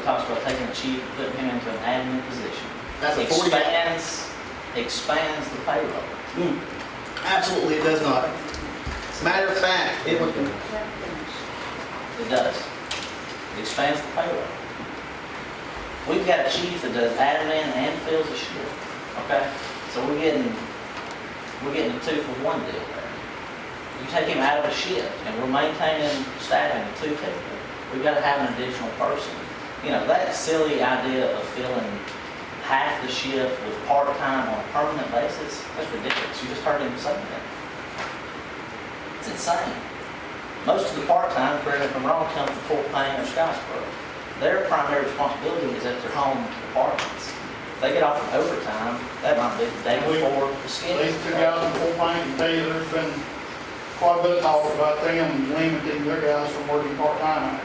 talks about taking a chief and putting him into an admin position. That's a 40. Expands the payroll. Absolutely, it does not. Matter of fact, it would. It does. It expands the payroll. We've got a chief that does admin and fills a shift. Okay? So we're getting a 2-for-1 deal there. You take him out of a shift and we're maintaining staffing of 2 people. We've got to have an additional person. You know, that silly idea of filling half the shift with part-time on a permanent basis, that's ridiculous. You just heard him say that. It's insane. Most of the part-time, correct me if I'm wrong, come from Fort Payne or Scottsboro. Their primary responsibility is at their home apartments. If they get off of overtime, that might be the day before the schedule. These 2 guys in Fort Payne can tell you there's been quite a bit of talk about them limiting their guys from working part-time.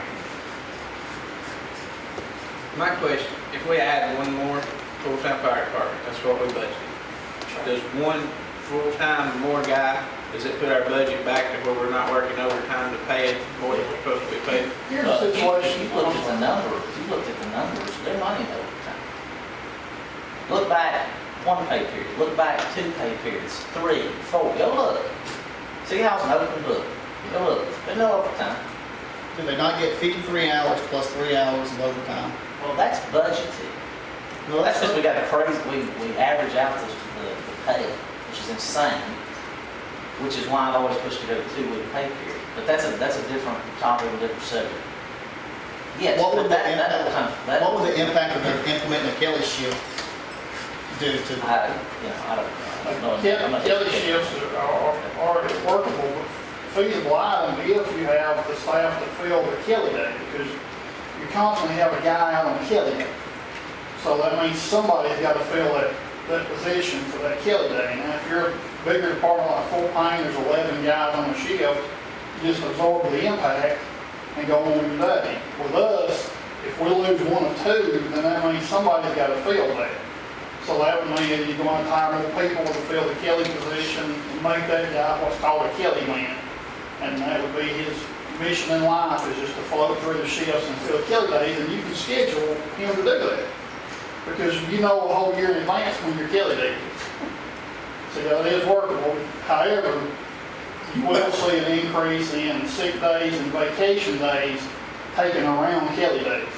My question, if we add one more full-time fire department, that's what we budgeted. Does one full-time more guy, does it put our budget back to where we're not working overtime to pay it more than we're supposed to be paid? Here's the If situation. you looked at the numbers, they're money overtime. Look back 1 pay period, look back 2 pay periods, 3, 4, go look. See how it's an open book. Go look, there's no overtime. Do they not get 53 hours plus 3 hours of overtime? Well, that's budgeted. No, That's because we got a crazy, we average out the pay, which is insane, which is why I've always pushed to go to 2-week pay period. But that's a different topic, a different subject. Yes, What would but what would the impact of implementing a Kelly shift do to? I don't know. I'm not- Kelly shifts are workable, but feasible item if you have the staff to fill the Kelly day, because you constantly have a guy out on the Kelly day. So that means somebody's got to fill that position for that Kelly day. Now, if you're a bigger department like Fort Payne, there's 11 guys on the shift, you just absorb the impact and go on your day. With us, if we lose 1 or 2, then that means somebody's got to fill that. So that would mean you're going to hire more people to fill the Kelly position and make that guy what's called a Kelly man. And that would be his mission in life, is just to float through the shifts and fill Kelly days, and you can schedule him to do that. Because you know a whole year in advance when your Kelly day is. So yeah, it is workable. However, you will see an increase in sick days and vacation days taken around Kelly days.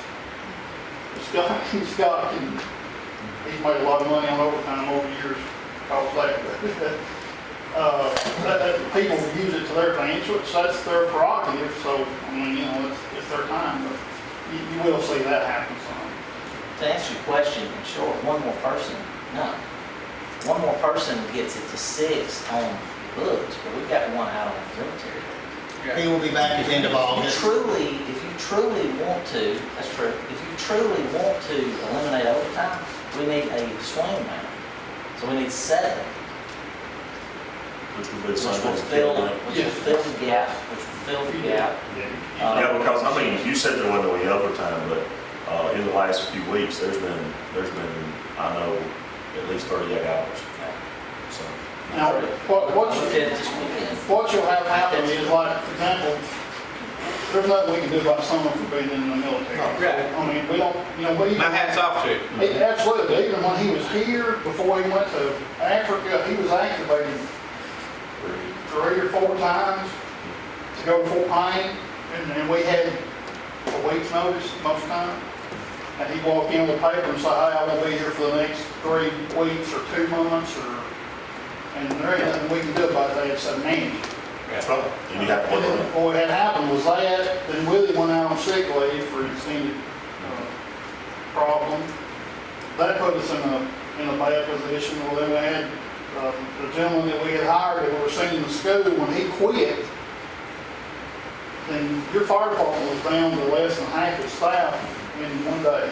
Scott he's made a lot of money on overtime over the years because that. People use it to their advantage, which that's their prerogative. So I mean, it's their time, but you will see that happen some. To answer your question, in short, 1 more person, no. 1 more person gets it to 6 on books, but we've got 1 out on the military. He will be back at the end of August. If you truly want to, that's true, if you truly want to eliminate overtime, we need a swing man. So we need 7. Which would be Which the same will thing. fill the gap, Yeah, because I mean, you said there wasn't any overtime, but in the last few weeks, there's been, I know, at least 38 hours. So. Now, what you'll have happen is, like, for example, there's nothing we can do about someone for being in the military. Right. I mean, we don't, My hat's off to it. Absolutely. Even when he was here, before he went to Africa, he was activated 3 or 4 times to go to Fort Payne, and we had a week's notice most time. And he'd walk in with a paper and say, hey, I won't be here for the next 3 weeks or 2 months, and there ain't nothing we can do about that except manage. That's right. And you have to look at it. What had happened was that, then Willie went out on sick leave for an extended problem. That put us in a bad position. Well, then we had the gentleman that we had hired that we were sending to school, when he quit, then your fire department was down to less than half its staff in 1 day.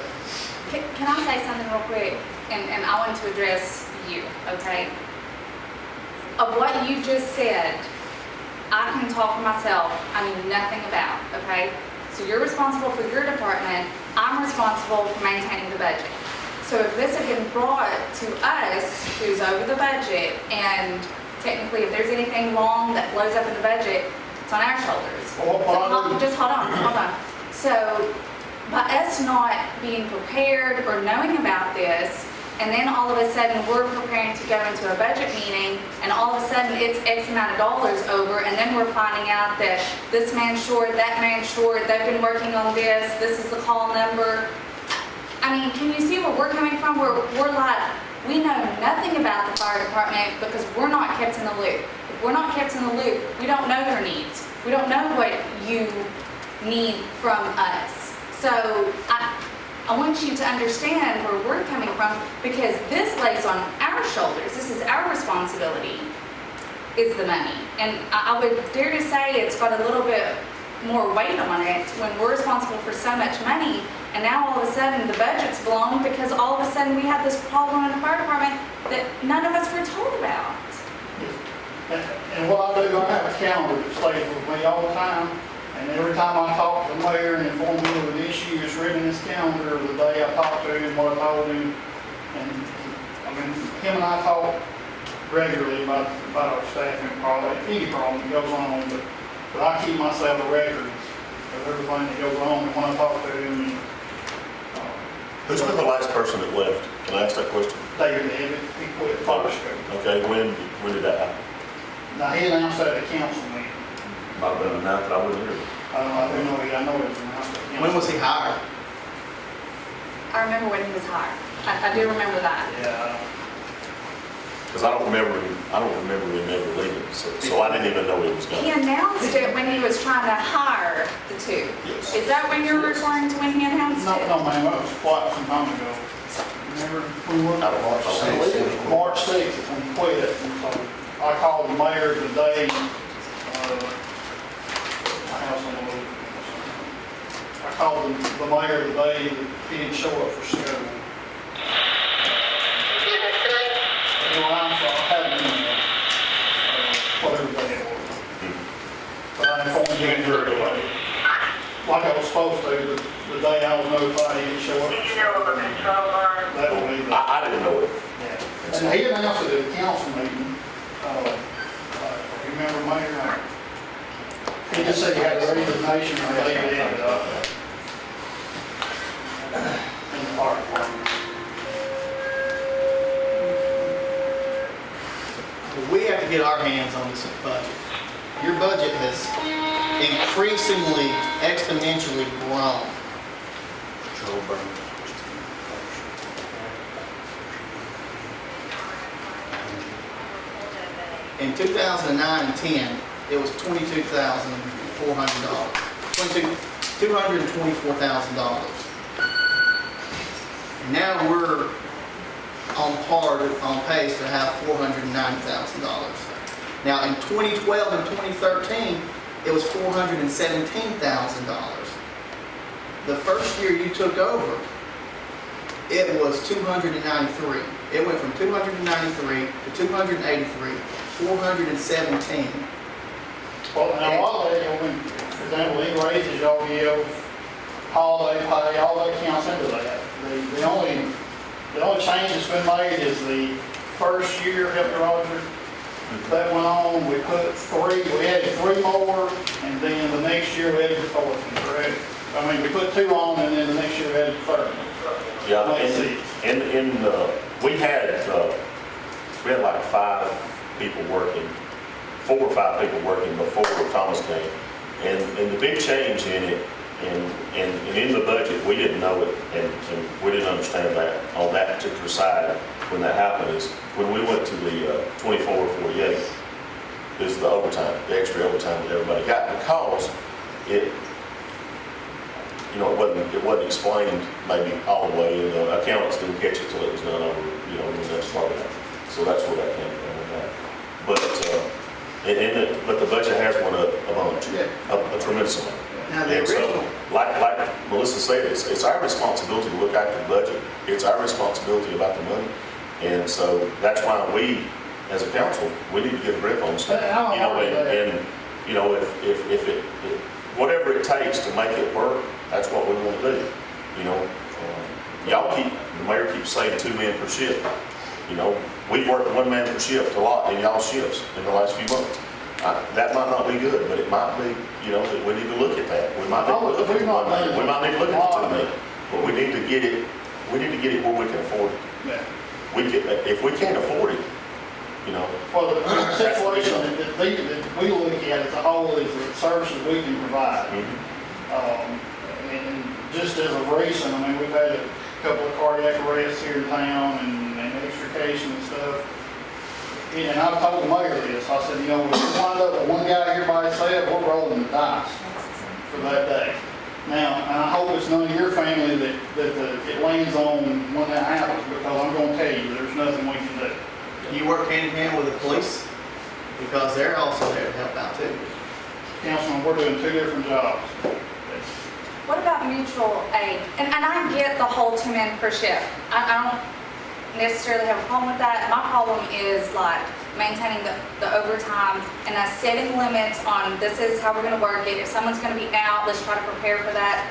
Can I say something real quick? And I want to address you, okay? Of what you just said, I can talk for myself. I knew nothing about, okay? So you're responsible for your department. I'm responsible for maintaining the budget. So if this had been brought to us, who's over the budget, and technically if there's anything wrong that blows up in the budget, it's on our shoulders. Well, So just hold on. So by us not being prepared or knowing about this, and then all of a sudden we're preparing to go into a budget meeting, and all of a sudden it's X amount of dollars over, and then we're finding out that this man's short, that man's short, they've been working on this is the call number. I mean, can you see where we're coming from? We're like, we know nothing about the fire department because we're not kept in the loop. If we're not kept in the loop, we don't know their needs. We don't know what you need from us. So I want you to understand where we're coming from, because this lays on our shoulders. This is our responsibility, is the money. And I would dare to say it's got a little bit more weight on it when we're responsible for so much money, and now all of a sudden the budget's blown because all of a sudden we have this problem in the fire department that none of us were told about. And what I do, I have a calendar that stays with me all the time, and every time I talk to the mayor and inform him of an issue, it's written in his calendar of the day I talked to him, what I told him. And I mean, him and I talk regularly about our staffing problem, any problem that goes on, but I keep myself a record of everything that goes on, and when I talk to him, Who's been the last person that left? Can I ask that question? David Evan, he quit fire school. Okay, when did that happen? Now, he announced that at the council meeting. Might have been a night that I wasn't here. I know it was announced at the council. When was he hired? I remember when he was hired. I do remember that. Yeah. Because I don't remember him ever leaving, so I didn't even know he was He gone. announced it when he was trying to hire the two. Yes. Is that when you're referring to when he announced No, it? no, ma'am, that was quite some time ago. Remember, we were, I don't know. March 6th, when he quit, and so I called the mayor today, I called the mayor today, that he didn't show up for school. You know, I'm sorry, I haven't been there, whatever day it was. But I informed him like I was supposed to, the day I was notified he didn't show up. That would be the. I didn't know it. Yeah. And he announced it at the council meeting. You remember, Mayor? He just said he had a resignation and they ended up in the fire department. We have to get our hands on this budget. Your budget has increasingly, exponentially grown. In 2009 and 10, it was $22,400. $224,000. And now we're on pace to have $490,000. Now in 2012 and 2013, it was $417,000. The first year you took over, it was 293. It went from 293 to 283, 417. Well, now, a lot of that, for example, any raises y'all give, holiday pay, all that counts into that. The only change that's been made is the first year, help me, Roger, that went on, we added three more, and then the next year we added the fourth one, correct? I mean, we put two on, and then the next year we added the third one. Yeah, we had like 5 people working, 4 or 5 people working before Thomas came. And the big change in it, and in the budget, we didn't know it, and we didn't understand that on that particular side when that happened, is when we went to the 24 or 48, is the overtime, the extra overtime that everybody got, because it wasn't explained maybe all the way, and the accountants didn't catch it till it was done over, when that started out. So that's where that came from with that. But the budget has went up a bunch, a tremendous amount. Now the And so, original, like Melissa said, it's our responsibility to look after the budget. It's our responsibility about the money. And so that's why we, as a council, we need to get a grip on stuff. If whatever it takes to make it work, that's what we want to do. The mayor keeps saying 2 men per shift. We've worked 1 man per shift a lot in y'all's shifts in the last few months. That might not be good, but it might be, you know, that we need to look at that. We might need to look at We've not done it. we might need to look at the 2 million, but we need to get it where we can afford it. Yeah. If we can't afford it, you know, Well, the situation that we look at as a whole is the services we can provide. And just as of recent, I mean, we've had a couple of cardiac arrests here in town and extrication and stuff. And I've told the mayor this, I said, you know, if we wind up with one guy here by himself, we're rolling the dice for that day. Now, and I hope it's none of your family that it lands on when that happens, because I'm gonna tell you, there's nothing we can do. You work hand in hand with the police, because they're also there to help out too. Councilman, we're doing 2 different jobs. What about mutual aid? And I get the whole 2 men per shift. I don't necessarily have a problem with that. My problem is like maintaining the overtime and us setting limits on this is how we're gonna work it. If someone's gonna be out, let's try to prepare for that.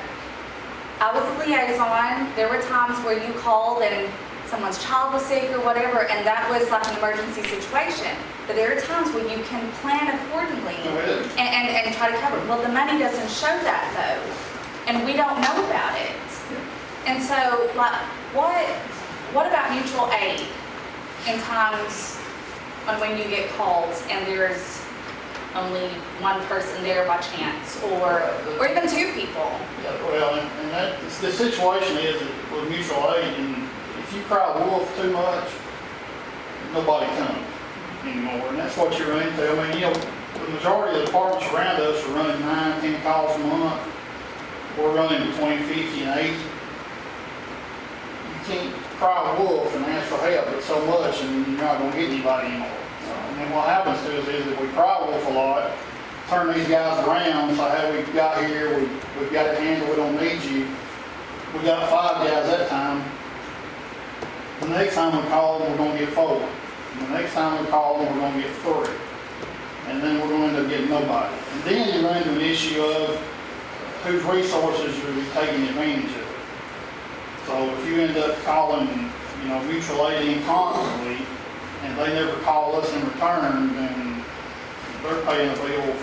I was a liaison. There were times where you called and someone's child was sick or whatever, and that was like an emergency situation. But there are times where you can plan accordingly and try to cover it. Well, the money doesn't show that though, and we don't know about it. And so, like, what about mutual aid in times when you get calls and there's only one person there by chance, or even 2 people? Yeah, well, and that, the situation is that with mutual aid, and if you cry wolf too much, nobody comes anymore, and that's what you're into. I mean, you know, the majority of the departments around us are running 9, 10 calls a month. We're running between 50 and 80. You can't cry wolf and ask for help, but so much, and you're not going to get anybody anymore. And then what happens to us is if we cry wolf a lot, turn these guys around, say, hey, we've got here, we've got it handled, we don't need you. We got 5 guys that time. The next time we call them, we're going to get 4. And the next time we call them, we're going to get 3. And then we're going to end up getting nobody. And then you run into an issue of whose resources you're taking advantage of. So if you end up calling, you know, mutual aid in constantly, and they never call us in return, then they're paying a bill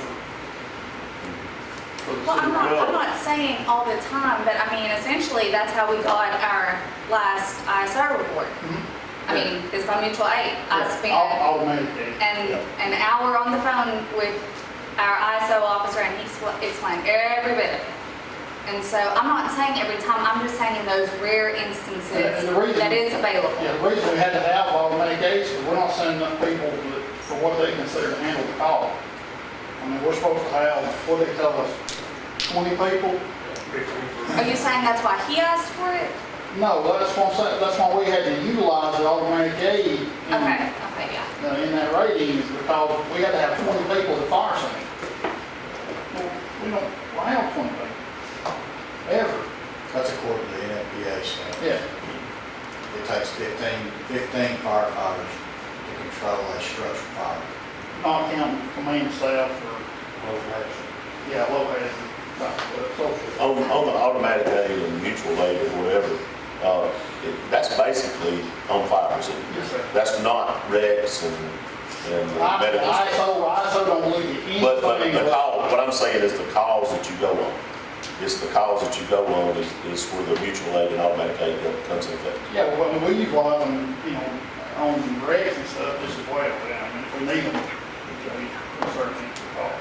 for the Well, city. I'm not saying all the time, but I mean, essentially, that's how we got our last ISO report. I mean, it's by mutual aid. I spent Automatically. an hour on the phone with our ISO officer, and he explained every bit of it. And so I'm not saying every time, I'm just saying in those rare instances And the reason- that is available. Yeah, the reason we had to have automatic aids is we're not sending enough people for what they consider to handle the call. I mean, we're supposed to have, what they tell us, 20 people? Are you saying that's why he asked for it? No, that's what I'm saying, that's why we had to utilize the automatic aid Okay, yeah. in that rating, is because we had to have 20 people at the fire scene. Well, we don't have 20 people, ever. That's according to the NFPA standards. Yeah. It takes 15 firefighters to control a structure fire. Not counting command staff or, yeah, low hazard, social. on the automatic aid and mutual aid or whatever, that's basically on fire, isn't it? Yes, sir. That's not Rex and medical stuff. ISO don't look at anything. But the call, what I'm saying is the calls that you go on. It's the calls that you go on is where the mutual aid and automatic aid comes in effect. Yeah, well, we use a lot of them, you know, on regs and stuff just as well. Yeah, I mean, if we need them, we certainly call.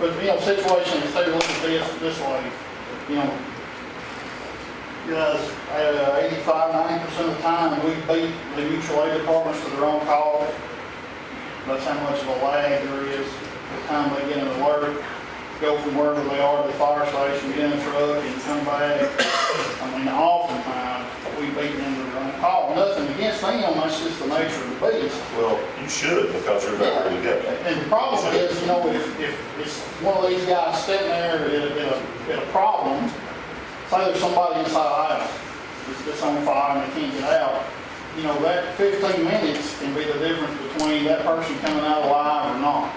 But, you know, situation, instead of looking at this way, you know, guys, 85–90% of the time, we beat the mutual aid departments to their own calls. That's how much of a lag there is. The time they get an alert, go from wherever they are to the fire station, get in a truck and come back. I mean, oftentimes, we beat them to their own call. Nothing against them, that's just the nature of the beast. Well, you should, because you're not really good. And the problem is, you know, if it's one of these guys sitting there at a problem, say there's somebody inside the house that's on fire and they can't get out, you know, that 15 minutes can be the difference between that person coming out alive or not.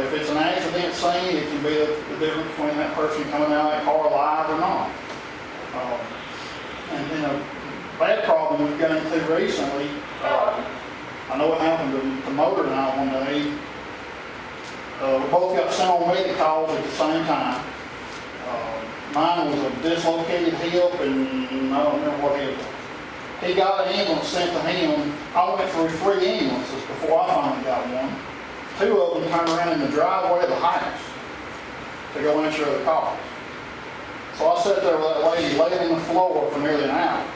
If it's an accident scene, it can be the difference between that person coming out of that car alive or not. And then a bad problem we've got into recently, I I know it happened to Motor and I one day. We both got sent on medical calls at the same time. Mine was a dislocated hip and I don't remember what it was. He got an ambulance sent to him. I went through 3 ambulances before I finally got one. 2 of them turned around in the driveway of the house to go answer the calls. So I sat there with that lady laying on the floor for nearly an hour,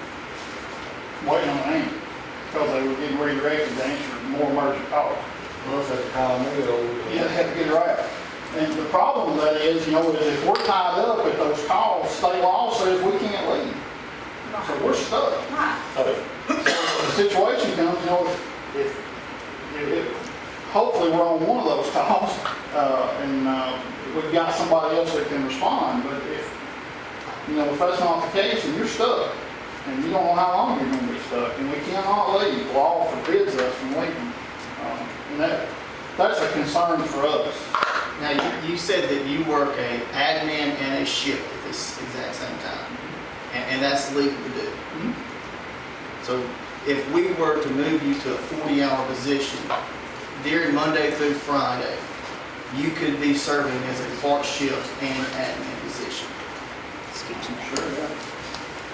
waiting on an ambulance, because they were getting redirected to answer more emergent calls. Well, that's to call me over. You had to get it right. And the problem with that is, you know, is if we're tied up at those calls, state law says we can't leave. So we're stuck. Right. The situation comes, you know, if hopefully we're on one of those calls, and we've got somebody else that can respond, but if, you know, if that's not the case, and you're stuck, and you don't know how long you're gonna be stuck, and we cannot leave, law forbids us from leaving. And that's a concern for us. Now, you said that you work a admin and a shift at this exact same time, and that's legal to do. So if we were to move you to a 40-hour position during Monday through Friday, you could be serving as a clerk shift and admin position. Sure, yeah.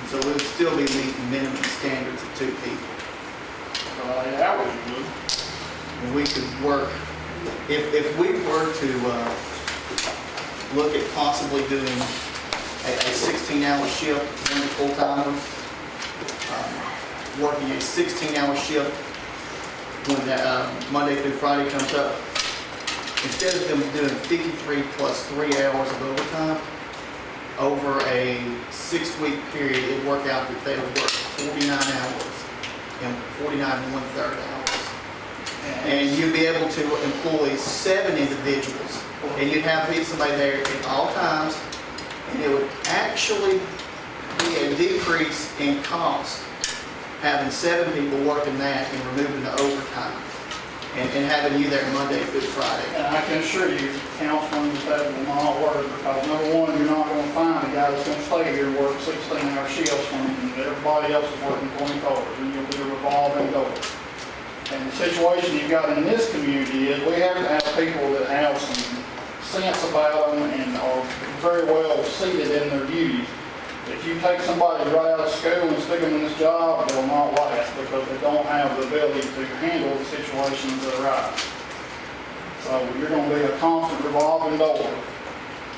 So it would still be meeting minimum standards of 2 people. 8 hours you would. And we could work, if we were to look at possibly doing a 16-hour shift, one full-timers, working a 16-hour shift when Monday through Friday comes up, instead of them doing 53 plus 3 hours of overtime, over a 6-week period, it'd work out that they would work 49 hours and 49 1/3 hours. And you'd be able to employ 7 individuals, and you'd have somebody there at all times, and it would actually be a decrease in cost having 7 people working that and removing the overtime, and having you there Monday through Friday. And I can assure you, councilman, that will not work, because number one, you're not gonna find a guy that's gonna stay here and work 16-hour shifts when everybody else is working 20 hours, and you'll be a revolving door. And the situation you've got in this community is we have to have people that have some sense about them and are very well seated in their duties. If you take somebody right out of school and stick them in this job, they'll not last because they don't have the ability to handle the situations that arise. So you're going to be a constant revolving door.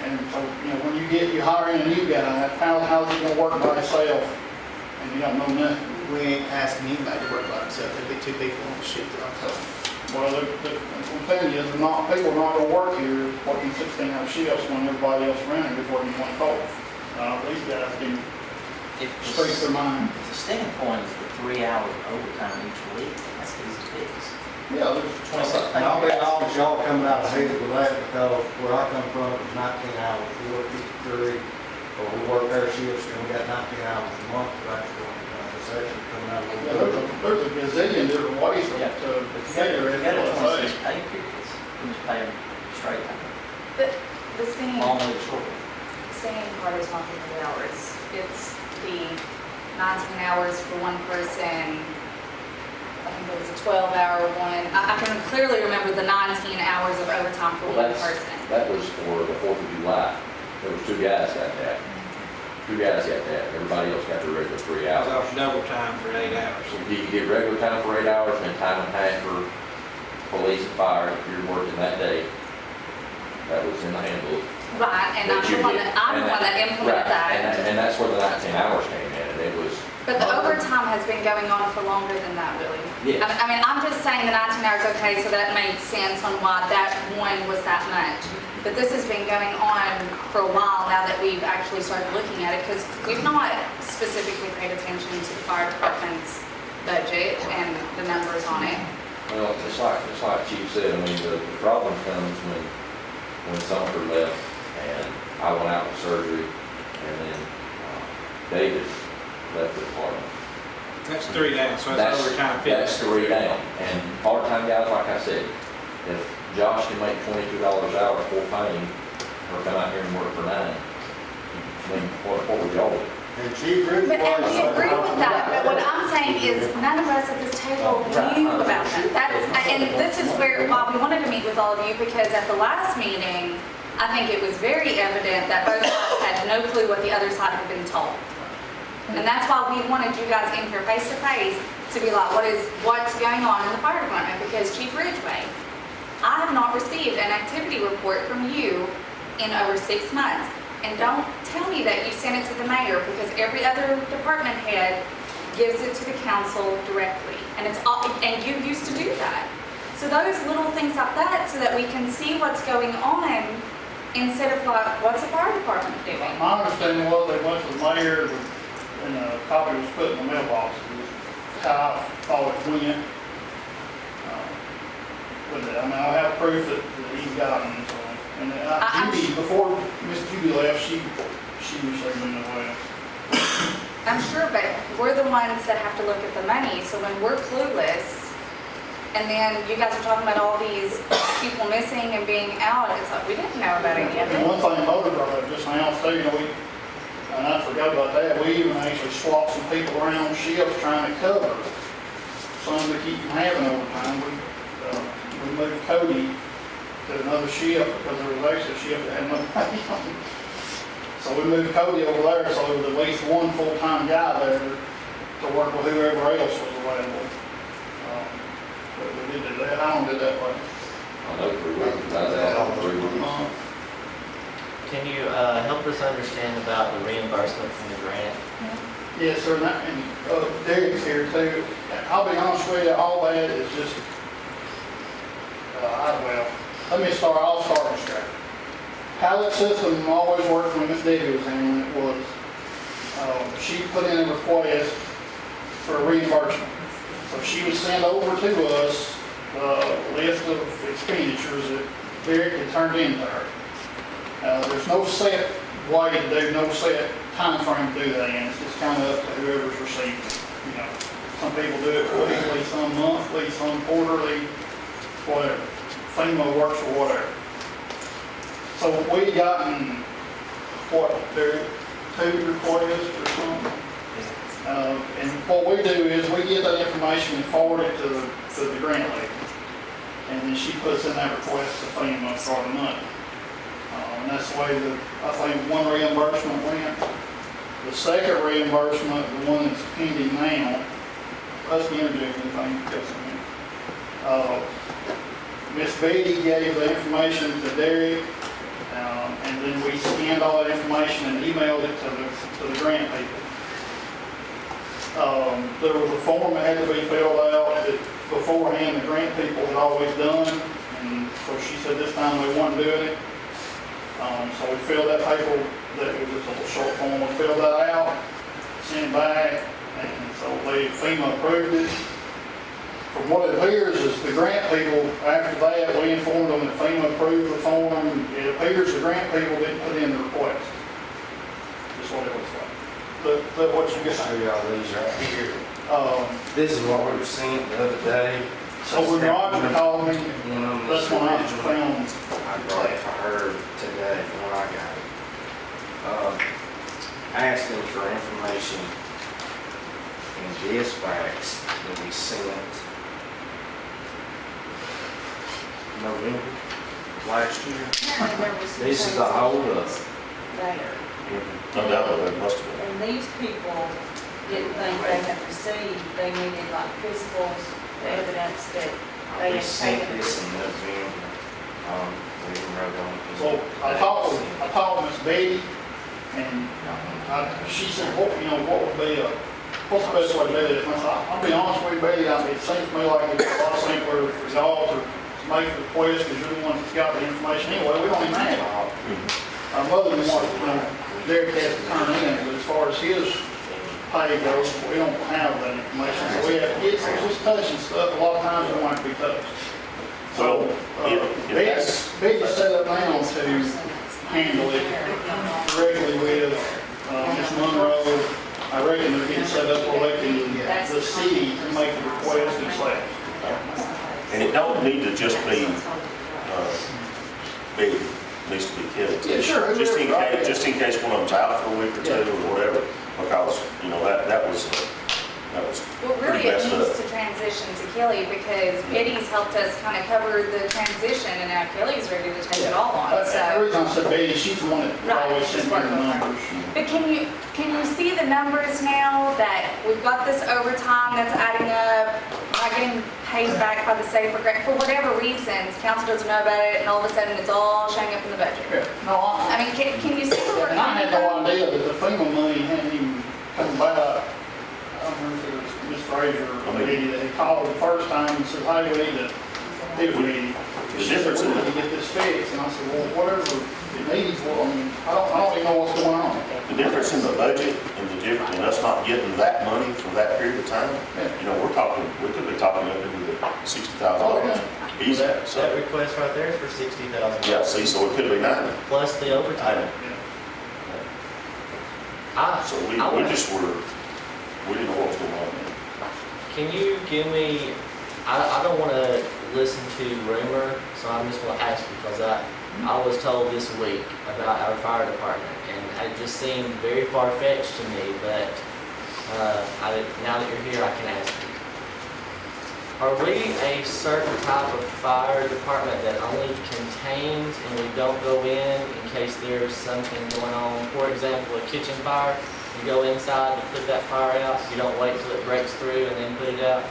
And so, you know, when you hire in a new guy, how's he going to work by himself and you don't know nothing? We ain't asking anybody to work by themselves. There'd be 2 people on the shift at our time. Well, I'm telling you, people are not going to work here working 16-hour shifts when everybody else around here is working 24. These guys can speak their mind. If the sticking point is the 3 hours of overtime each week, that's easy to fix. Yeah, there's 26. I'll be honest, y'all coming out ahead with that, because where I come from is 19 hours. We work 53, or we work our shifts, and we got 19 hours a month, actually. It's actually coming out a Yeah, little bit. there's a gazillion different ways to figure it You gotta out. just pay periods, you just pay them straight time, The stinging long way to short. part is not the hours. It's the 19 hours for one person. I think it was a 12-hour one. I can clearly remember the 19 hours of overtime for one person. That was for the 4th of July. There was 2 guys got that. 2 guys got that. Everybody else got their regular 3 It's hours. off double time for 8 hours. So you get regular time for 8 hours and then time and a half for police and fire if you're working that day. That was in the handbook. Right, and I'm the one that implemented Right, that. and that's where the 19 hours came in, and it was. But the overtime has been going on for longer than that, really. Yes. I mean, I'm just saying the 19 hours, okay, so that makes sense on why that one was that much. But this has been going on for a while now that we've actually started looking at it, because we've not specifically paid attention to the fire department's budget and the numbers on it. Well, it's like Chief said, I mean, the problem comes when Sumter left and I went out for surgery and then Davis left the department. That's 3 down, so that's overtime 50. That's 3 down. And part-time guys, like I said, if Josh can make $22 an hour full time or come out here and work for 9, I mean, what would y'all do? And Chief Ridge. But, and we agree with that, but what I'm saying is none of us at this table knew about that. And this is why we wanted to meet with all of you, because at the last meeting, I think it was very evident that both sides had no clue what the other side had been told. And that's why we wanted you guys in here face to face to be like, what's going on in the fire department? Because Chief Ridgway, I have not received an activity report from you in over 6 months. And don't tell me that you sent it to the mayor, because every other department head gives it to the council directly. And you used to do that. So those little things like that, so that we can see what's going on, instead of like, what's the fire department doing? My understanding was they went to the mayor and a copy was put in the mailbox. How I thought it went. With it. I mean, I have proof that he's gotten it. So. And Judy, before Miss Judy left, she received it as well. I'm sure, but we're the ones that have to look at the money. So when we're clueless, and then you guys are talking about all these people missing and being out, it's like, we didn't know about any of And it. one thing Motor brought up just now, too, and I forgot about that, we even actually swapped some people around on shifts trying to cover some to keep from having overtime. We moved Cody to another shift because there was actually a shift that had no pay on it. So we moved Cody over there, so there was at least one full-time guy there to work with whoever else was available. But we did do that. How long did that last? I know 3 weeks, I was out on 3 weeks. Can you help us understand about the reimbursement from the grant? Yes, sir, and Derek's here too. I'll be honest with you, all that is just, I'll start from scratch. Pallet system always worked when Miss Debbie was handling it. She put in a request for a reimbursement. So she would send over to us a list of expenditures that Derek had turned in to her. There's no set way to do, no set time frame to do that in. It's just kind of up to whoever's receiving it. You know, some people do it weekly, some monthly, some quarterly, whatever. FEMA works or whatever. So we gotten, there 2 requests or something. And what we do is we get that information and forward it to the grant lady. And then she puts in that request to FEMA for the money. And that's the way I think one reimbursement went. The second reimbursement, the one that's pending now, let's interject anything. Miss Beatty gave the information to Derek, and then we scanned all that information and emailed it to the grant people. There was a form that had to be filled out that beforehand the grant people had always done, and so she said this time they weren't doing it. So we filled that paper, that was just a little short form, we filled that out, sent it back, and so FEMA approved it. From what it appears is the grant people, after that, we informed them that FEMA approved the form. It appears the grant people didn't put in the request. That's what it looks like. But what you Show get. y'all these right here. This is what we were seeing the other day. So when Roger called me, One of them that's was when I original. found. I brought it to her today from when I got it. I asked them for information in dispatch that we sent November last year. This is the holdup. There. No doubt that must have been. And these people didn't think they had received, they needed like physicals, evidence that they We had sent taken. this in November. We wrote on it. So I called Miss Betty, and she said, what would be what's the best way to do this? And I said, I'll be honest with you, Betty, it seems to me like it's a lot simpler for y'all to make the request, because you're the one that's got the information anyway. We don't even have it. Our mother than what, Derek has to turn in, but as far as his pay goes, we don't have that information. So we have to get, it's just touching stuff, a lot of times it won't be touched. So, Betty's set up now to handle it directly with Ms. Monroe. I reckon they're getting set up where they can, the city can make the request themselves. And it don't need to just be, needs to be killed. Yeah, sure. Just in case one of them's out for a week or two or whatever. Because that was Well, really, pretty it messed needs up. to transition to Kelly because Betty's helped us kind of cover the transition and now Kelly's ready to take it all on, The so. reason I said Betty, she's the one that Right, always she's sends me the working on it. numbers. But can you see the numbers now that we've got this overtime that's adding up, not getting paid back by the safer grant, for whatever reasons, council doesn't know about it and all of a sudden it's all showing up in the budget. Yeah. No, I mean, can you see where we're and I coming had no from? idea that the FEMA money hadn't even come about. I don't remember if it was Ms. Frazier or Betty that had called the first time and said, hey, we need to, it was Betty. She said, we need to get this fixed, and I said, well, whatever it needs, well, I mean, I don't even know what's going on. The difference in the budget and the difference in us not getting that money for that period of time, you know, we could be talking up into the $60,000. Easy, That so, request right there is for $60,000. yeah, see, so it could be 90. Plus the overtime. So we just we didn't know what was going on. Can you give me, I don't want to listen to rumor, so I'm just going to ask because I was told this week about our fire department, and it just seemed very far-fetched to me, but now that you're here, I can ask you. Are we a certain type of fire department that only contains and we don't go in case there's something going on? For example, a kitchen fire, you go inside to put that fire out, you don't wait till it breaks through and then put it out?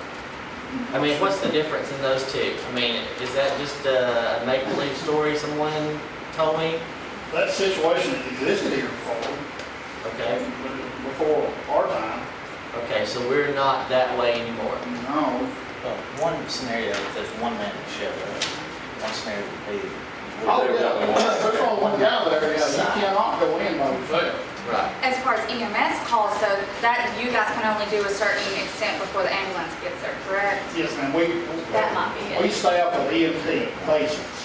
I mean, what's the difference in those two? I mean, is that just a make-believe story someone told me? That situation existed here Okay, before our time. okay, so we're not that way anymore. No, One scenario, if there's one man in the shelter, one scenario would be. oh, yeah, there's only one guy there, yeah, you cannot go in by yourself. Right. As far as EMS calls, so that you guys can only do a certain extent before the ambulance gets there, correct? Yes, ma'am, That might be we it. staff with EMT patients.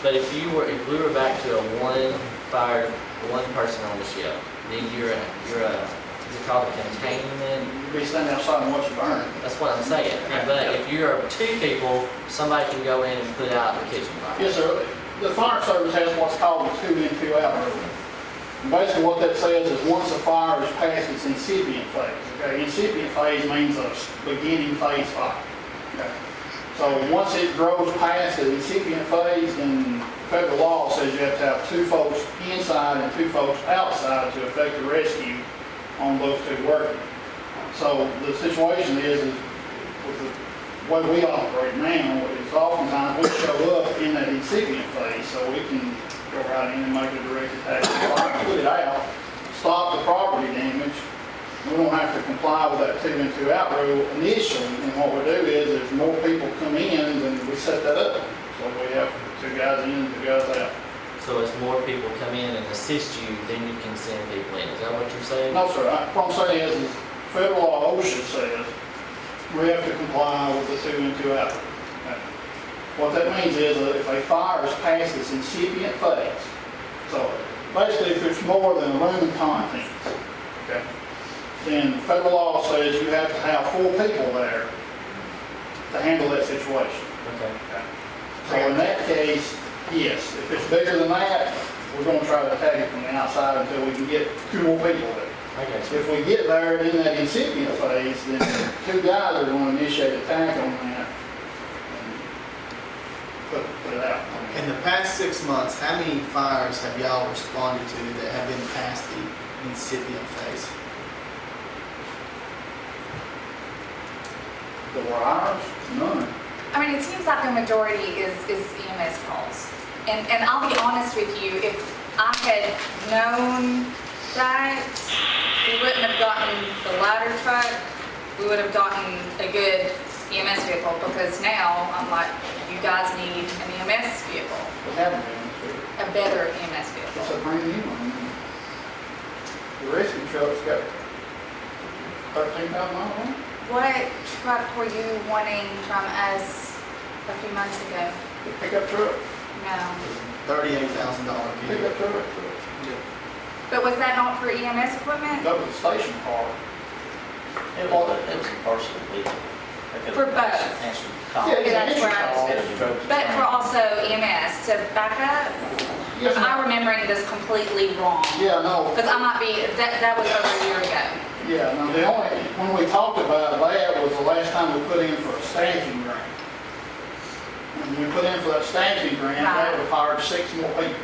But if we were back to a one person on the ship, then you're a, is it called a containment? You be standing outside and watch it burn. That's what I'm saying. But if you're two people, somebody can go in and put out the kitchen fire. Yes, sir. The fire service has what's called a 2 in, 2 out rule. And basically what that says is once a fire is past its incipient phase, okay? Incipient phase means a beginning phase fire. Okay? So once it grows past the incipient phase, then federal law says you have to have 2 folks inside and 2 folks outside to effect a rescue on those 2 working. So the situation is with the way we operate now, is oftentimes we show up in that incipient phase, so we can go right in and make a direct attack, put it out, stop the property damage. We don't have to comply with that 2 in, 2 out rule initially, and what we do is, as more people come in, then we set that up. So we have 2 guys in, 2 guys out. So as more people come in and assist you, then you can send people in. Is that what you're saying? No, sir, what I'm saying is federal law OSHA says we have to comply with the 2 in, 2 out rule. What that means is that if a fire is past its incipient phase, so basically if it's more than a room and contents, okay, then federal law says you have to have 4 people there to handle that situation. Okay. So in that case, yes, if it's bigger than that, we're going to try to attack it from the outside until we can get 2 more people there. Okay. If we get there in that incipient phase, then 2 guys are going to initiate attack on that and put it out. In the past 6 months, how many fires have y'all responded to that have been past the incipient phase? The wires, none. I mean, it seems like a majority is EMS calls. And I'll be honest with you, if I had known that, we wouldn't have gotten the ladder truck, we would have gotten a good EMS vehicle, because now I'm like, you guys need an EMS vehicle, We haven't been, sure. a better EMS It's vehicle. a brand new one. The rescue truck's got 13,000 miles on it. What truck were you wanting from us a few months ago? The pickup truck, No. $38,000 pickup vehicle. truck. But was that not for EMS equipment? That was a station car. It was a personal vehicle. For both. Answer the call. Yeah, that's it's an right. engine car. But for also EMS to back up? Yes, ma'am. I'm remembering this completely wrong. Yeah, no. Because I might be, that was over a year ago. Yeah, now the only, when we talked about that was the last time we put in for a staffing grant. And we put in for that staffing grant, that required 6 more people.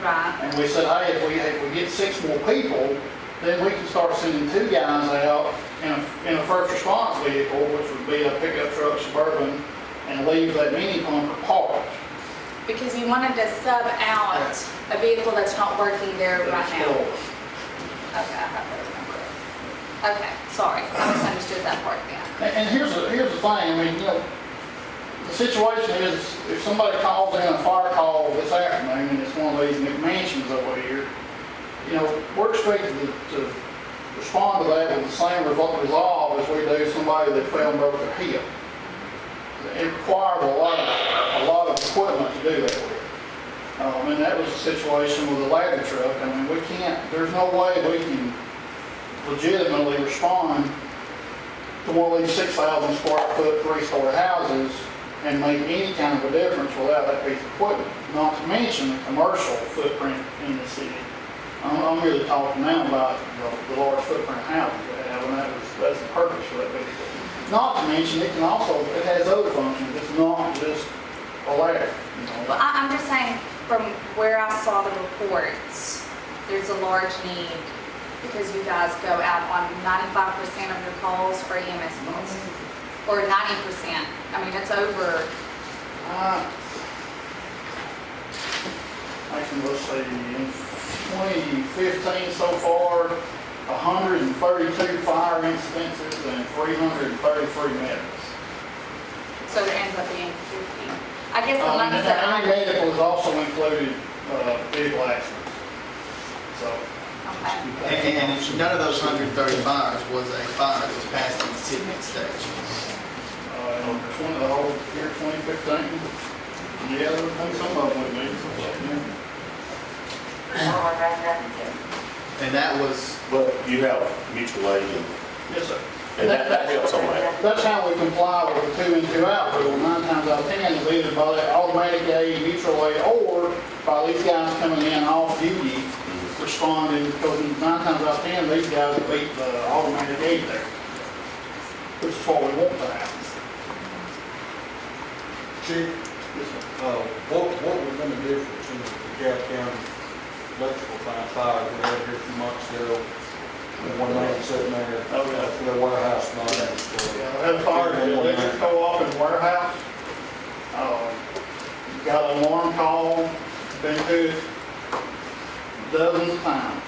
Right. And we said, hey, if we get 6 more people, then we can start sending 2 guys out in a first response vehicle, which would be a pickup truck, Suburban, and leave that mini pumper parked. Because you wanted to sub out a vehicle that's not working there right now. Okay, I have to remember it. Okay, sorry, I misunderstood that part then. And here's the thing, I mean, you know, the situation is, if somebody calls in a fire call this afternoon, and it's one of these McMansions over here, you know, we're expected to respond to that with the same resolve as we do somebody that fell and broke their hip. It requires a lot of equipment to do that with. And that was the situation with the ladder truck. I mean, we can't, there's no way we can legitimately respond to one of these 6,000 square foot, 3-story houses and make any kind of a difference without that piece of equipment. Not to mention the commercial footprint in the city. I'm really talking now about the large footprint houses we have, and that's the purpose for that vehicle. Not to mention, it has other functions. It's not just a ladder, you know. Well, I'm just saying, from where I saw the reports, there's a large need because you guys go out on 95% of your calls for EMS calls, or 90%. I mean, it's over. Let's see, in 2015 so far, 132 fire incidences and 333 medics. So it ends up being 50. I guess the ones And that medical is also included vehicle accidents. So. okay. And none of those 130 fires was a fire that was passed on the city stage. In the whole year 2015, yeah, there was some of them with me. And that was, But you have mutual aid, Yes, sir. and that helps on that. That's how we comply with the 2 in, 2 out rule. 9 times out of 10 is either by that automatic aid, mutual aid, or by these guys coming in off duty, responding, because 9 times out of 10, these guys will beat the automatic aid there, which is what we want to happen. Chief, what was in the difference in the DeKalb County electrical fire we had here a few months ago? And one man sitting there, in the warehouse, not in the store. Yeah, we had a fire at the electric co-op in the warehouse. Got an alarm call, been to it dozens of times.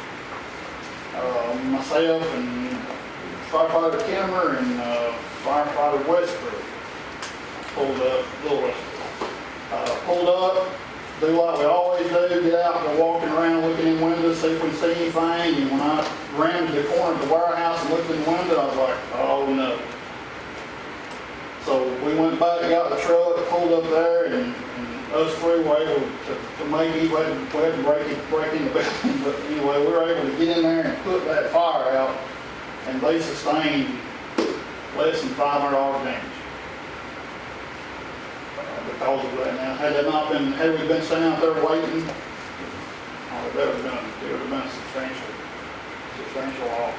Myself and firefighter Kimmer and firefighter Westbrook pulled up, Little Westbrook. Pulled up, do like we always do, get out, go walking around, looking in windows, see if we can see anything. And when I ran to the corner of the warehouse and looked in the window, I was like, oh no. So we went back, got the truck, pulled up there, and us three were able to make it. We had to break in the building, but anyway, we were able to get in there and put that fire out, and they sustained less than $500 damage. Because of that now. Had we been standing out there waiting, that would have been a substantial loss.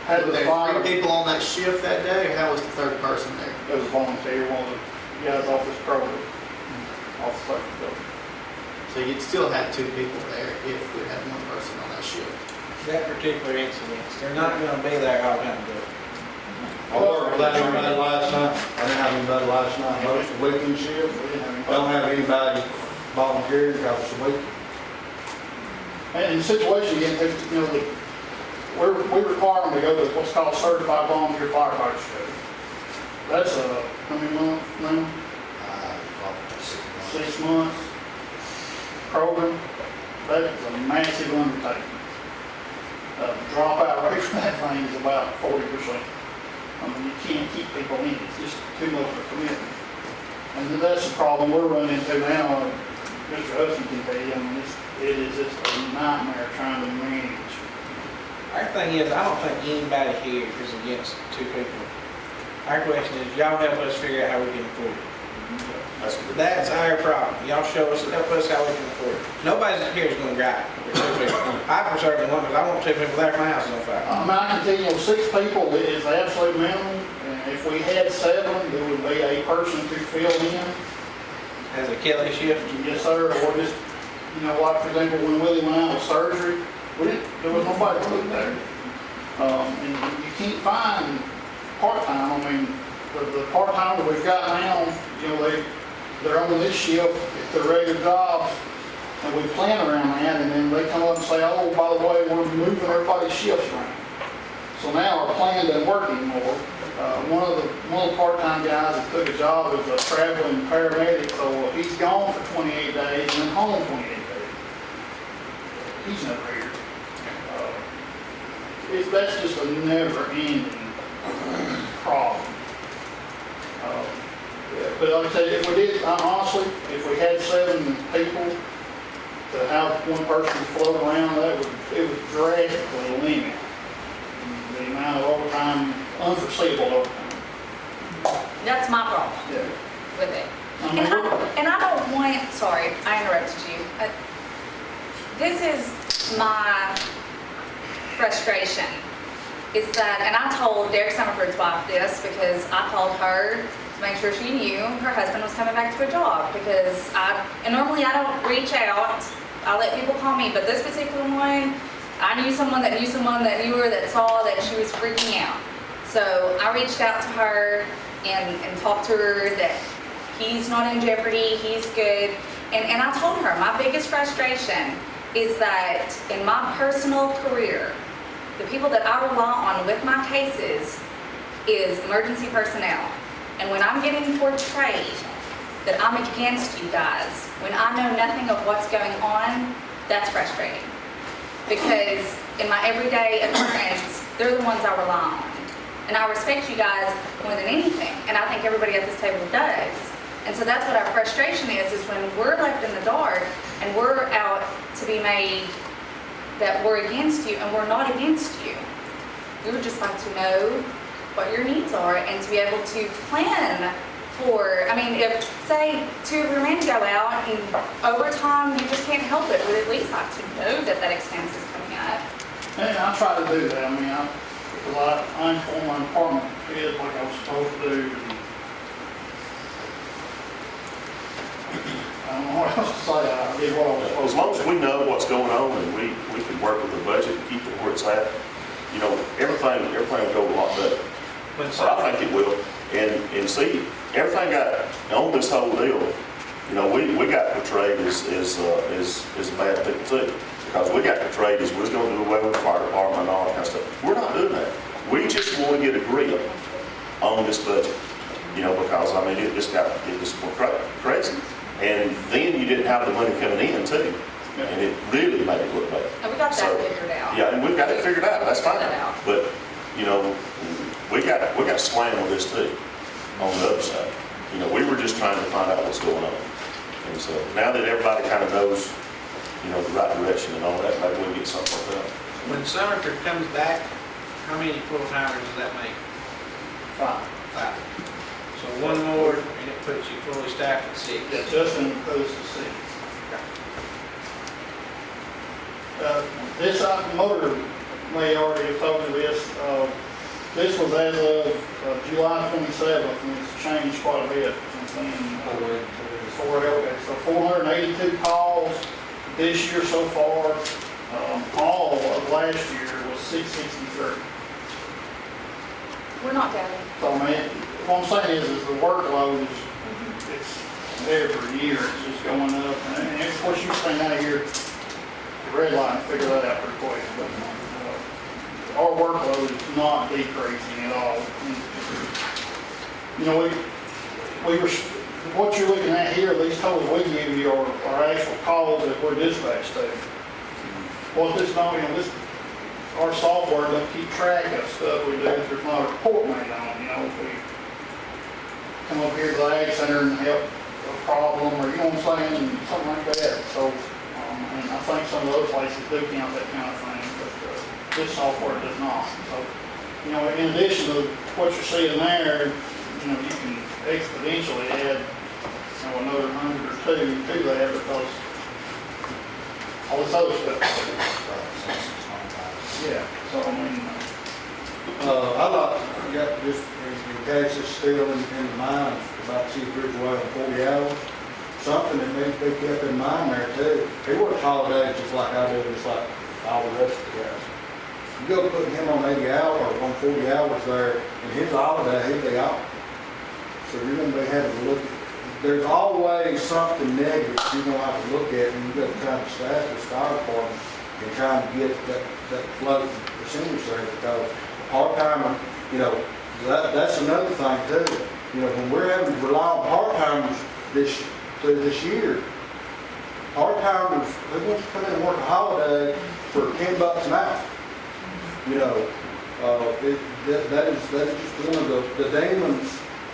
Had were the there fire, 3 people on that shift that day, or how was the 3rd person there? it was volunteer, one of the guys off this program, off the circuit building. So you'd still have 2 people there if we had 1 person on that shift. That particular incident, they're not gonna be there all the time, but I worked without anybody last night. I didn't have anybody last night. Most of the weekend shift, We didn't have I don't have anybody volunteering because it's a weekend. And in the situation again, you know, we require them to go to what's called certified volunteer firefighter training. That's how many months now? 6 months program. That is a massive undertaking. Dropout rate from that thing is about 40%. I mean, you can't keep people in. It's just too much of a commitment. And that's the problem we're running into now. Mr. Hudson can tell you, I mean, it is just a nightmare trying to manage. our thing is, I don't think anybody here is against 2 people. Our question is, y'all help us figure out how we can afford it. That's good. That's our problem. Y'all show us, help us how we can afford it. Nobody's here is gonna drive. I certainly want, because I want two people there if my house is on fire. I mean, I can tell you, 6 people is the absolute minimum, and if we had 7, there would be a person to fill in. As a killing shift. Yes, sir, or just, you know, like, for example, when Willie went out with surgery, there was nobody to look there. And you can't find part-time. I mean, the part-time that we've got now, you know, they're on this shift, it's their regular jobs, and we plan around that, and then they come up and say, oh, by the way, we're moving everybody's shifts around. So now our plan doesn't work anymore. One of the part-time guys that took a job as a traveling paramedic, so he's gone for 28 days and then home 28 days. He's never here. That's just a never-ending problem. But like I said, if we did, honestly, if we had 7 people to have one person float around, it would drastically limit the amount of overtime, unforeseeable overtime. That's my problem Yeah. with it. I mean, And I don't want, sorry, I interrupted you. This is my frustration, is that, and I told Derek Summerford's wife this because I called her to make sure she knew her husband was coming back to a job, because and normally I don't reach out, I let people call me, but this particular one, I knew someone that knew someone that knew her that saw that she was freaking out. So I reached out to her and talked to her that he's not in jeopardy, he's good. And I told her my biggest frustration is that in my personal career, the people that I rely on with my cases is emergency personnel. And when I'm getting portrayed that I'm against you guys, when I know nothing of what's going on, that's frustrating. Because in my everyday occurrence, they're the ones I rely on. And I respect you guys more than anything, and I think everybody at this table does. And so that's what our frustration is when we're left in the dark and we're out to be made that we're against you, and we're not against you. We would just like to know what your needs are and to be able to plan for, I mean, if, say, 2 of your men go out and overtime, you just can't help it, we'd at least like to know that that expense is coming up. And I try to do that. I mean, I inform my department head like I was supposed to do. I don't know what else to say. I did what I was supposed to do. As long as we know what's going on and we can work with the budget and keep it where it's at, you know, everything will go a lot better. So I think it will. And see, everything got on this whole deal. You know, we got portrayed as bad people too, because we got portrayed as we're going to do away with the fire department and all that kind of stuff. We're not doing that. We just want to get a grip on this budget. You know, because I mean, it just more crazy. And then you didn't have the money coming in too, and it really made it look bad. And we got that figured out. Yeah, and we've got it figured out. That's fine. Figured out. But you know, we got slammed with this too on the other side. You know, we were just trying to find out what's going on. And so now that everybody kind of knows, you know, the right direction and all that, maybe we can get something like that. When Summerford comes back, how many full-timers does that make? 5. 5. So 1 more, and it puts you fully staffed at 6. Yeah, Justin goes to 6. This motor may already have told you this. This was as of July 27th, and it's changed quite a bit since then. So 482 calls this year so far. All of last year was 663. We're not doubting. So, man, what I'm saying is the workload is, it's every year, it's just going up. And of course, you stand out here, the red line, figure that out pretty quick. But our workload is not decreasing at all. You know, what you're looking at here, these totals we give you are actual calls that we're dispatched to. What this don't, you know, our software doesn't keep track of stuff we do if there's not a report made on it. You know, if we come up here to the Ag Center and help a problem, or you know what I'm saying, and something like that. So, and I think some of those places do count that kind of thing, but this software does not. So, you know, in addition to what you're seeing there, you know, you can exponentially add another 100 or two to that because all this other stuff. Yeah, so I mean, I like, just in case it's still in the mind about Chief Bridgeway in 40 hours, something that needs to be kept in mind there too. He works holidays just like I do, just like all the rest of the guys. You go put him on 80 hours or on 40 hours there, and his holiday, he'd be off. So you're gonna be having to look at, there's always something negative you're gonna have to look at when you go trying to staff this fire department and trying to get that float percentage there, because part-timer, you know, that's another thing too. You know, when we're having to rely on part-timers through this year, part-timers, they want to come in and work a holiday for $10 an hour. You know, that is just one of the demons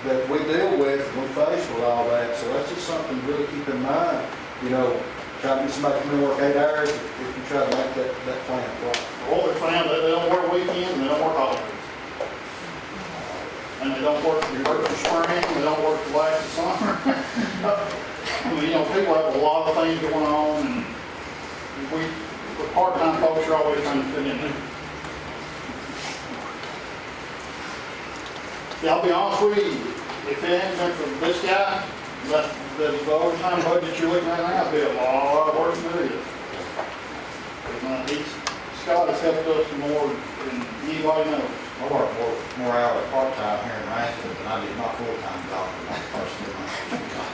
that we deal with when we face with all that. So that's just something to really keep in mind. You know, trying to get somebody to come in and work 8 hours if you try to make that plan work. well, they found that they don't work weekends and they don't work holidays. And they don't work the first of spring, they don't work the last of summer. I mean, you know, people have a lot of things going on, and the part-time folks are always trying to fit in there. Yeah, I'll be honest with you, if it hadn't been for this guy, the overtime budget you're looking at now, it'd be a lot worse than it is. Scott has helped us more than anybody knows. I work more hours part-time here in Rainsville than I did my full-time job when I first did my job.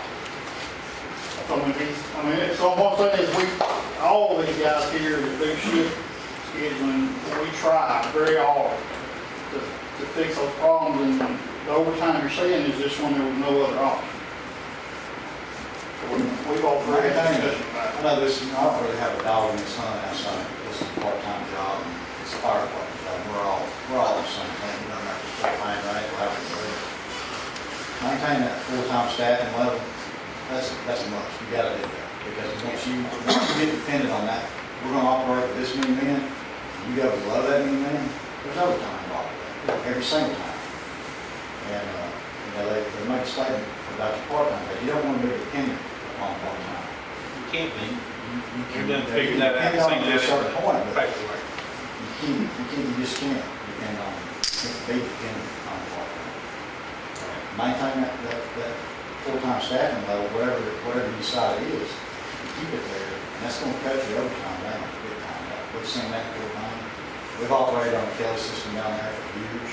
So what I'm saying is all these guys here that do shift scheduling, we try very hard to fix those problems, and the overtime you're seeing is just when there was no other option. We've all very discussion about it. I know this, I don't really have a dog in this hunt outside. This is a part-time job, and it's a fire department job. We're all the same thing. You don't have to full-time, right? We'll have to maintain that full-time staffing level. That's a must. You gotta do that. Because once you get dependent on that, we're gonna operate with this many men. You go below that many men, there's overtime involved with that, every single time. And, you know, they make a statement about your part-time, but you don't want to be dependent upon part-time. You can't be. You You're done figuring that out. depend on it to a certain point, but Paperwork. you just can't depend on, be dependent on part-time. Maintain that full-time staffing level, whatever you decide it is, keep it there, and that's gonna cut your overtime down, big time. We've seen that full time. We've operated on the Kelly system down there for years.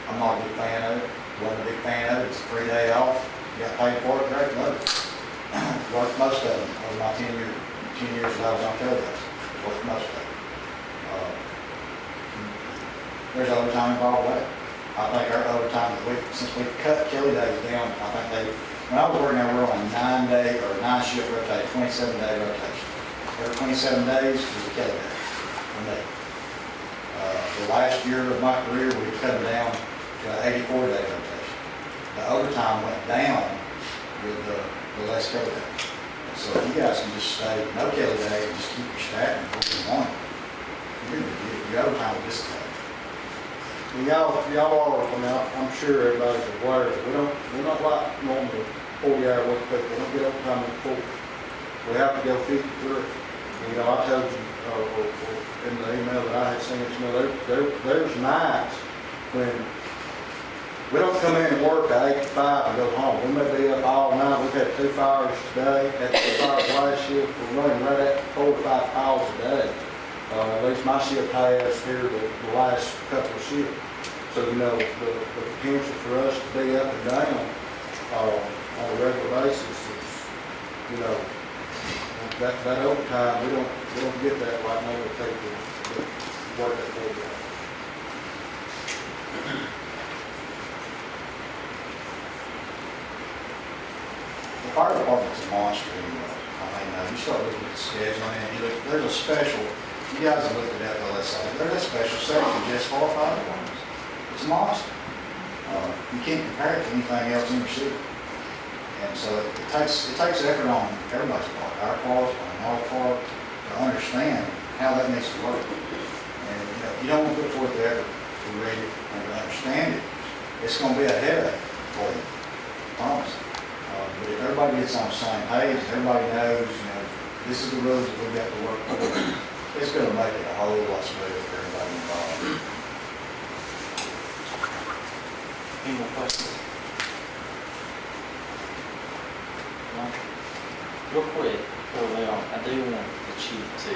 I'm not a big fan of it, wasn't a big fan of it, it's a 3-day off, you got paid for it, great, love it. Worked most of them over my 10 years that I was on Kelly, worked most of them. There's overtime involved with it. I think our overtime, since we cut Kelly days down, I think when I was working there, we were on a 9-day or 9-shift rotation, 27-day rotation. Every 27 days was a Kelly day for me. The last year of my career, we cut them down to an 84-day rotation. The overtime went down with the less Kelly days. So if you guys can just stay no Kelly day and just keep your staffing what you want, your overtime will dissipate. Y'all are, I'm sure everybody's aware, we're not like normal 40-hour work people. We don't get overtime at 40. We have to go 53. You know, I told you in the email that I had sent, you know, there's nights when we don't come in and work at 8 to 5 and go home. We may be up all night. We've had 2 fires today. Had 2 fires last shift. We're running right at 4 to 5 calls a day. At least my shift has here the last couple of shifts. So, you know, the potential for us to be up and down on a regular basis is, you know, that overtime, we don't get that right now with people that work at 40 hours. The fire department's a monster anyway. I mean, you start looking at the schedule and you look, there's a special, you guys have looked at FLSA, there's a special section just for fire departments. It's a monster. You can't compare it to anything else in your city. And so it takes effort on everybody's part, our part, on our part, to understand how that needs to work. And you know, if you don't want to put forth the effort to read it and to understand it, it's going to be a headache for you. I promise. But if everybody gets on the same page, everybody knows, this is the rules that we got to work with, it's gonna make it a whole lot smoother for everybody involved. Any more questions? No? Real quick, before we on, I do want the chief to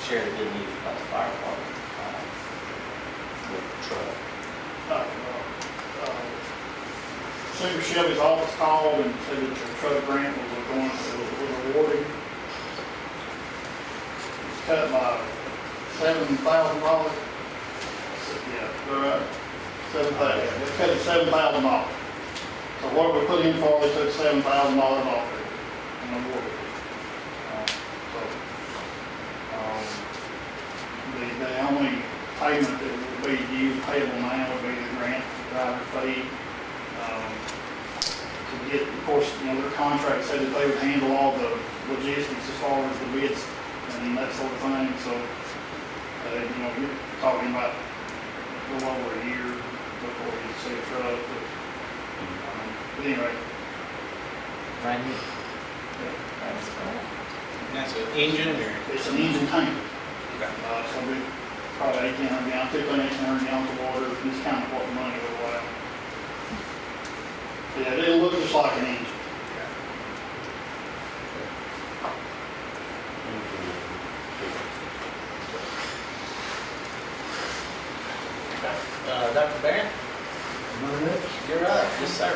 share the good news about the fire department, with the truck. Senator Shelby's office called and said that your truck grant was awarded. It's cut by $7,000. Yeah, all right, 7,000, they cut it $7,000. So what we put in for, they took $7,000 off it and awarded it. The only payment that would be due, payable now would be the grant driver fee. To get, of course, their contract said that they would handle all the logistics as far as the bids and that sort of thing, so, you're talking about a little over a year before you see a truck, but anyway. Brand new. And that's an engine or? It's an engine tank. So we probably 1,800 gallons, 1,800 gallons of water, this kind of what the money will allow. Yeah, it'll look just like an engine. Dr. Barron, you're up. Yes, sir.